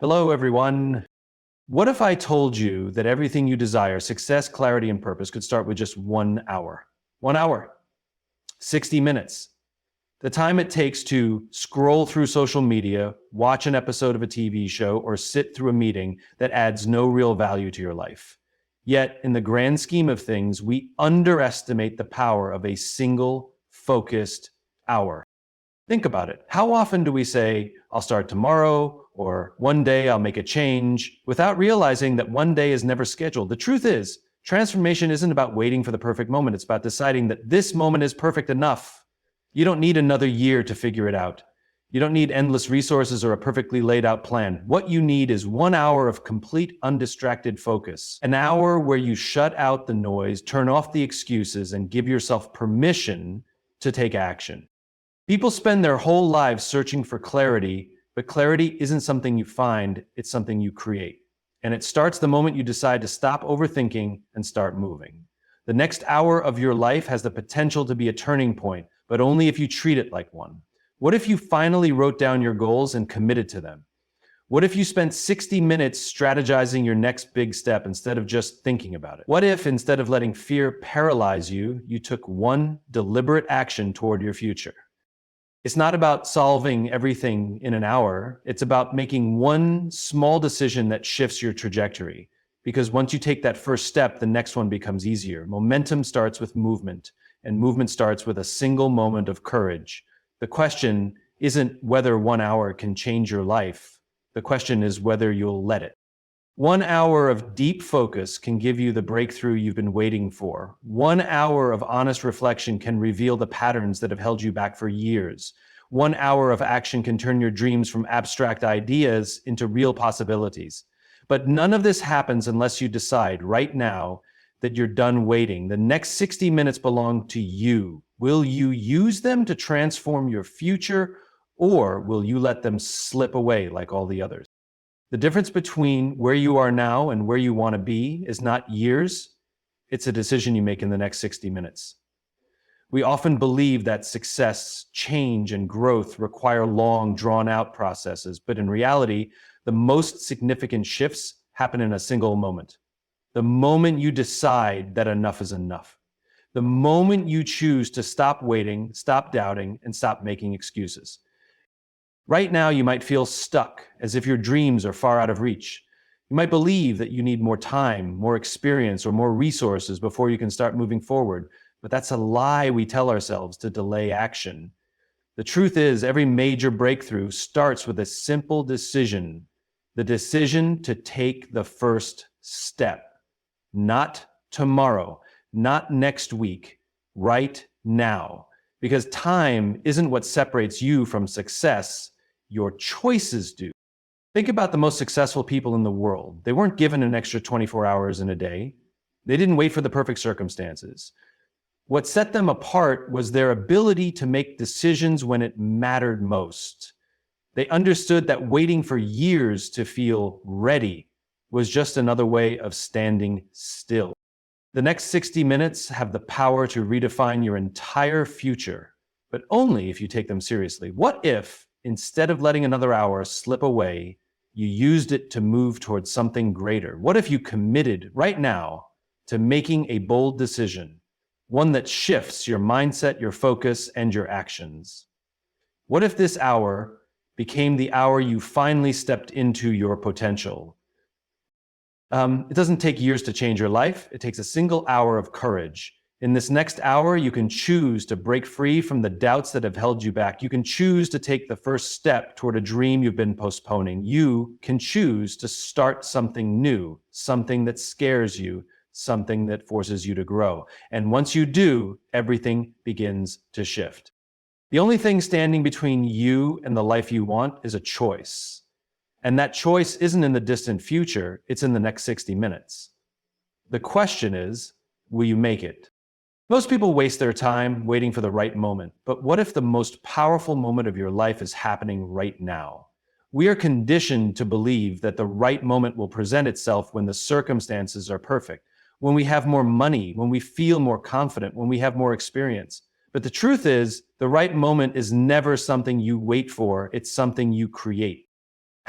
Hello, everyone. What if I told you that everything you desire, success, clarity, and purpose, could start with just 1 hour? 1 hour, 60 minutes. The time it takes to scroll through social media, watch an episode of a TV show, or sit through a meeting that adds no real value to your life. Yet, in the grand scheme of things, we underestimate the power of a single, focused hour. Think about it. How often do we say, I'll start tomorrow, or one day I'll make a change, without realizing that one day is never scheduled? The truth is, transformation isn't about waiting for the perfect moment. It's about deciding that this moment is perfect enough. You don't need another year to figure it out. You don't need endless resources or a perfectly laid out plan. What you need is 1 hour of complete undistracted focus. An hour where you shut out the noise, turn off the excuses, and give yourself permission to take action. People spend their whole lives searching for clarity, but clarity isn't something you find, it's something you create. And it starts the moment you decide to stop overthinking and start moving. The next hour of your life has the potential to be a turning point, but only if you treat it like one. What if you finally wrote down your goals and committed to them? What if you spent 60 minutes strategizing your next big step instead of just thinking about it? What if, instead of letting fear paralyze you, you took one deliberate action toward your future? It's not about solving everything in an hour. It's about making one small decision that shifts your trajectory. Because once you take that first step, the next one becomes easier. Momentum starts with movement, and movement starts with a single moment of courage. The question isn't whether 1 hour can change your life. The question is whether you'll let it. 1 hour of deep focus can give you the breakthrough you've been waiting for. 1 hour of honest reflection can reveal the patterns that have held you back for years. 1 hour of action can turn your dreams from abstract ideas into real possibilities. But none of this happens unless you decide right now that you're done waiting. The next 60 minutes belong to you. Will you use them to transform your future, or will you let them slip away like all the others? The difference between where you are now and where you want to be is not years, it's a decision you make in the next 60 minutes. We often believe that success, change, and growth require long, drawn-out processes, but in reality, the most significant shifts happen in a single moment. The moment you decide that enough is enough. The moment you choose to stop waiting, stop doubting, and stop making excuses. Right now, you might feel stuck, as if your dreams are far out of reach. You might believe that you need more time, more experience, or more resources before you can start moving forward. But that's a lie we tell ourselves to delay action. The truth is, every major breakthrough starts with a simple decision. The decision to take the first step. Not tomorrow, not next week, right now. Because time isn't what separates you from success. Your choices do. Think about the most successful people in the world. They weren't given an extra 24 hours in a day. They didn't wait for the perfect circumstances. What set them apart was their ability to make decisions when it mattered most. They understood that waiting for years to feel ready was just another way of standing still. The next 60 minutes have the power to redefine your entire future, but only if you take them seriously. What if, instead of letting another hour slip away, you used it to move towards something greater? What if you committed right now to making a bold decision, one that shifts your mindset, your focus, and your actions? What if this hour became the hour you finally stepped into your potential? It doesn't take years to change your life. It takes a single hour of courage. In this next hour, you can choose to break free from the doubts that have held you back. You can choose to take the first step toward a dream you've been postponing. You can choose to start something new, something that scares you, something that forces you to grow. And once you do, everything begins to shift. The only thing standing between you and the life you want is a choice. And that choice isn't in the distant future, it's in the next 60 minutes. The question is, will you make it? Most people waste their time waiting for the right moment, but what if the most powerful moment of your life is happening right now? We are conditioned to believe that the right moment will present itself when the circumstances are perfect, when we have more money, when we feel more confident, when we have more experience. But the truth is, the right moment is never something you wait for, it's something you create.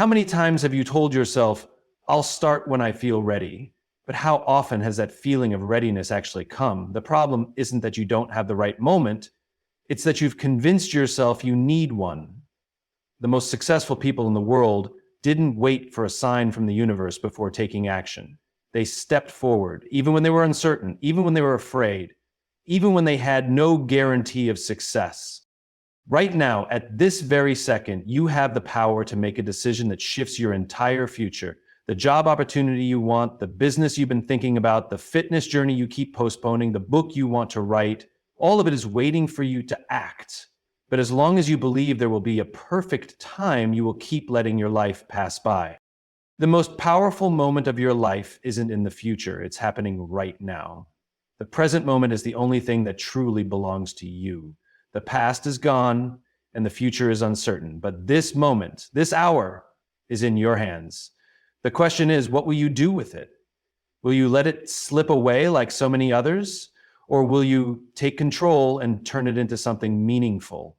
How many times have you told yourself, I'll start when I feel ready? But how often has that feeling of readiness actually come? The problem isn't that you don't have the right moment, it's that you've convinced yourself you need one. The most successful people in the world didn't wait for a sign from the universe before taking action. They stepped forward, even when they were uncertain, even when they were afraid, even when they had no guarantee of success. Right now, at this very second, you have the power to make a decision that shifts your entire future. The job opportunity you want, the business you've been thinking about, the fitness journey you keep postponing, the book you want to write, all of it is waiting for you to act. But as long as you believe there will be a perfect time, you will keep letting your life pass by. The most powerful moment of your life isn't in the future, it's happening right now. The present moment is the only thing that truly belongs to you. The past is gone and the future is uncertain, but this moment, this hour, is in your hands. The question is, what will you do with it? Will you let it slip away like so many others? Or will you take control and turn it into something meaningful?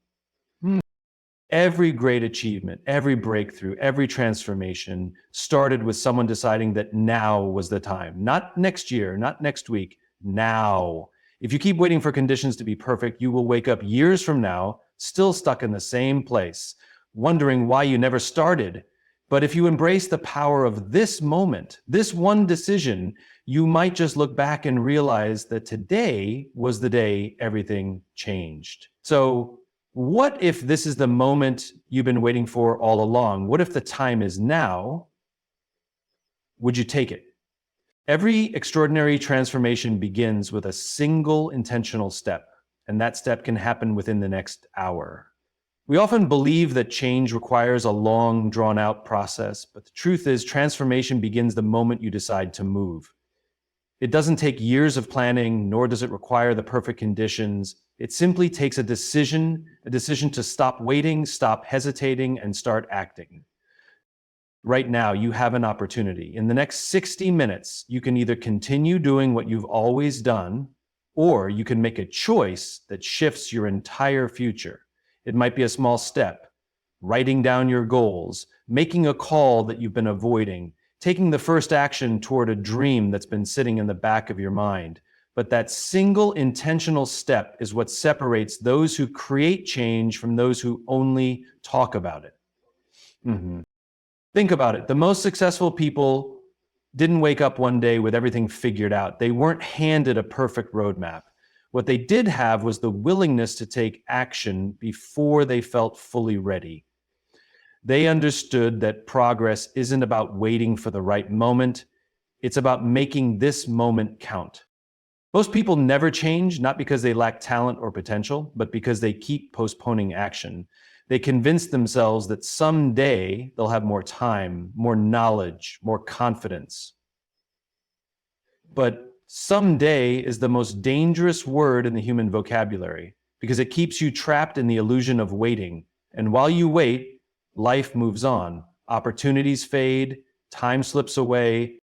Every great achievement, every breakthrough, every transformation started with someone deciding that now was the time. Not next year, not next week, now. If you keep waiting for conditions to be perfect, you will wake up years from now, still stuck in the same place, wondering why you never started. But if you embrace the power of this moment, this one decision, you might just look back and realize that today was the day everything changed. So, what if this is the moment you've been waiting for all along? What if the time is now? Would you take it? Every extraordinary transformation begins with a single intentional step, and that step can happen within the next hour. We often believe that change requires a long, drawn-out process, but the truth is transformation begins the moment you decide to move. It doesn't take years of planning, nor does it require the perfect conditions. It simply takes a decision to stop waiting, stop hesitating, and start acting. Right now, you have an opportunity. In the next 60 minutes, you can either continue doing what you've always done, or you can make a choice that shifts your entire future. It might be a small step, writing down your goals, making a call that you've been avoiding, taking the first action toward a dream that's been sitting in the back of your mind. But that single intentional step is what separates those who create change from those who only talk about it. Think about it. The most successful people didn't wake up one day with everything figured out. They weren't handed a perfect roadmap. What they did have was the willingness to take action before they felt fully ready. They understood that progress isn't about waiting for the right moment. It's about making this moment count. Most people never change, not because they lack talent or potential, but because they keep postponing action. They convince themselves that someday they'll have more time, more knowledge, more confidence. But someday is the most dangerous word in the human vocabulary because it keeps you trapped in the illusion of waiting. And while you wait, life moves on. Opportunities fade, time slips away.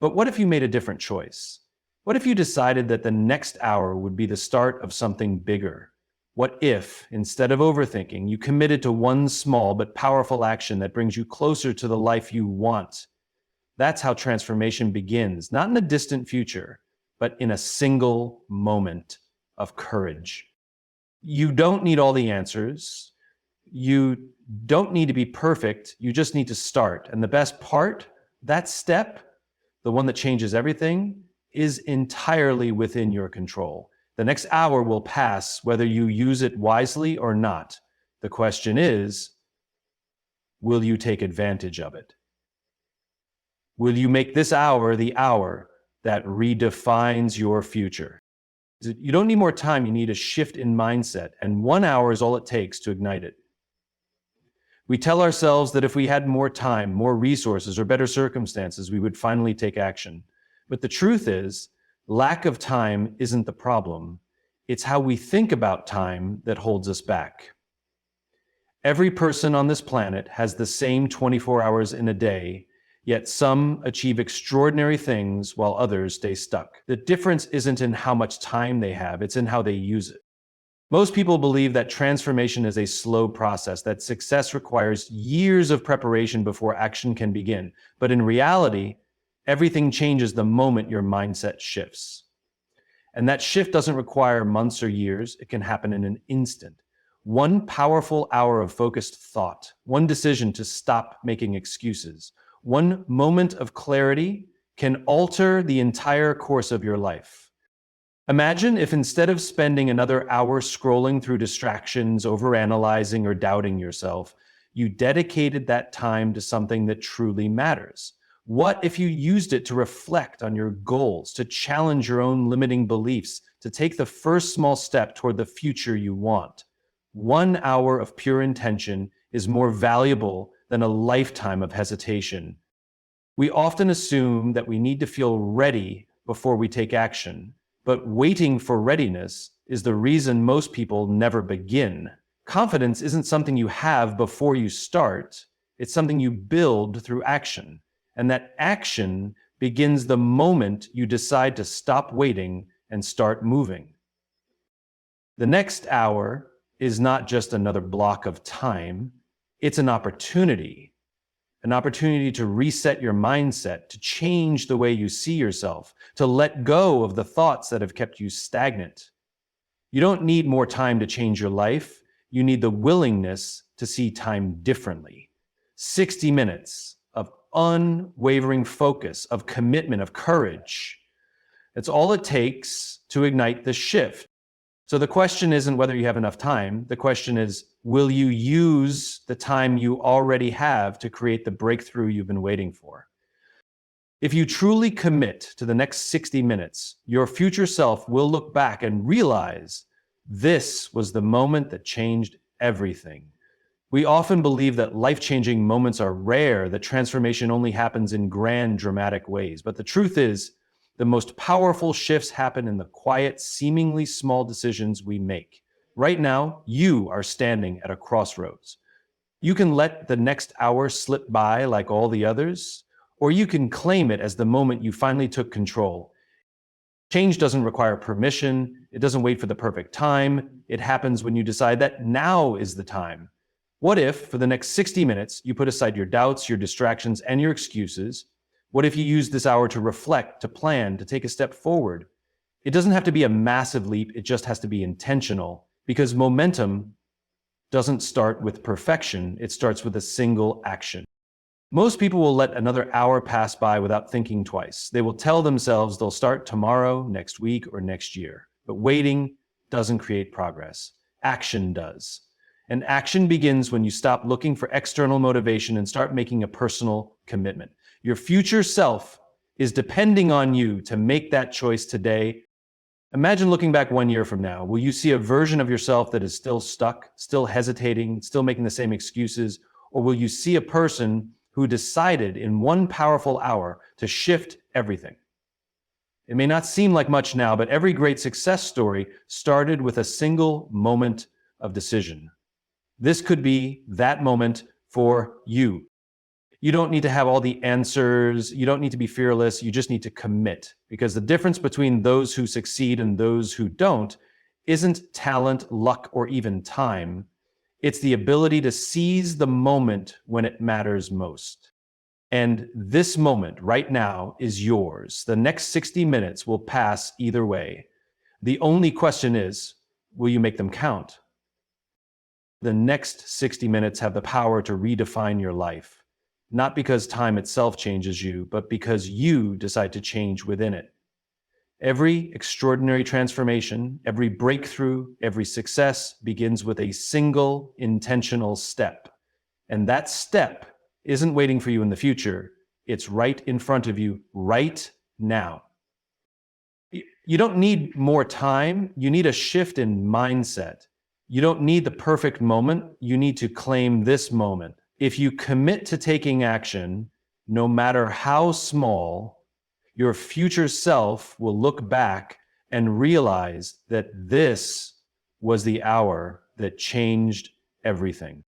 But what if you made a different choice? What if you decided that the next hour would be the start of something bigger? What if, instead of overthinking, you committed to one small but powerful action that brings you closer to the life you want? That's how transformation begins, not in a distant future, but in a single moment of courage. You don't need all the answers. You don't need to be perfect. You just need to start. And the best part, that step, the one that changes everything, is entirely within your control. The next hour will pass whether you use it wisely or not. The question is, will you take advantage of it? Will you make this hour the hour that redefines your future? You don't need more time, you need a shift in mindset, and 1 hour is all it takes to ignite it. We tell ourselves that if we had more time, more resources, or better circumstances, we would finally take action. But the truth is, lack of time isn't the problem. It's how we think about time that holds us back. Every person on this planet has the same 24 hours in a day, yet some achieve extraordinary things while others stay stuck. The difference isn't in how much time they have, it's in how they use it. Most people believe that transformation is a slow process, that success requires years of preparation before action can begin. But in reality, everything changes the moment your mindset shifts. And that shift doesn't require months or years, it can happen in an instant. One powerful hour of focused thought, one decision to stop making excuses, one moment of clarity can alter the entire course of your life. Imagine if instead of spending another hour scrolling through distractions, overanalyzing, or doubting yourself, you dedicated that time to something that truly matters. What if you used it to reflect on your goals, to challenge your own limiting beliefs, to take the first small step toward the future you want? 1 hour of pure intention is more valuable than a lifetime of hesitation. We often assume that we need to feel ready before we take action, but waiting for readiness is the reason most people never begin. Confidence isn't something you have before you start, it's something you build through action. And that action begins the moment you decide to stop waiting and start moving. The next hour is not just another block of time, it's an opportunity to reset your mindset, to change the way you see yourself, to let go of the thoughts that have kept you stagnant. You don't need more time to change your life. You need the willingness to see time differently. 60 minutes of unwavering focus, of commitment, of courage. It's all it takes to ignite the shift. So the question isn't whether you have enough time. The question is, will you use the time you already have to create the breakthrough you've been waiting for? If you truly commit to the next 60 minutes, your future self will look back and realize this was the moment that changed everything. We often believe that life-changing moments are rare, that transformation only happens in grand, dramatic ways. But the truth is, the most powerful shifts happen in the quiet, seemingly small decisions we make. Right now, you are standing at a crossroads. You can let the next hour slip by like all the others, or you can claim it as the moment you finally took control. Change doesn't require permission. It doesn't wait for the perfect time. It happens when you decide that now is the time. What if, for the next 60 minutes, you put aside your doubts, your distractions, and your excuses? What if you use this hour to reflect, to plan, to take a step forward? It doesn't have to be a massive leap, it just has to be intentional, because momentum doesn't start with perfection, it starts with a single action. Most people will let another hour pass by without thinking twice. They will tell themselves they'll start tomorrow, next week, or next year. But waiting doesn't create progress. Action does. And action begins when you stop looking for external motivation and start making a personal commitment. Your future self is depending on you to make that choice today. Imagine looking back 1 year from now. Will you see a version of yourself that is still stuck, still hesitating, still making the same excuses? Or will you see a person who decided in one powerful hour to shift everything? It may not seem like much now, but every great success story started with a single moment of decision. This could be that moment for you. You don't need to have all the answers. You don't need to be fearless. You just need to commit. Because the difference between those who succeed and those who don't isn't talent, luck, or even time. It's the ability to seize the moment when it matters most. And this moment right now is yours. The next 60 minutes will pass either way. The only question is, will you make them count? The next 60 minutes have the power to redefine your life. Not because time itself changes you, but because you decide to change within it. Every extraordinary transformation, every breakthrough, every success begins with a single intentional step. And that step isn't waiting for you in the future. It's right in front of you right now. You don't need more time. You need a shift in mindset. You don't need the perfect moment. You need to claim this moment. If you commit to taking action, no matter how small, your future self will look back and realize that this was the hour that changed everything.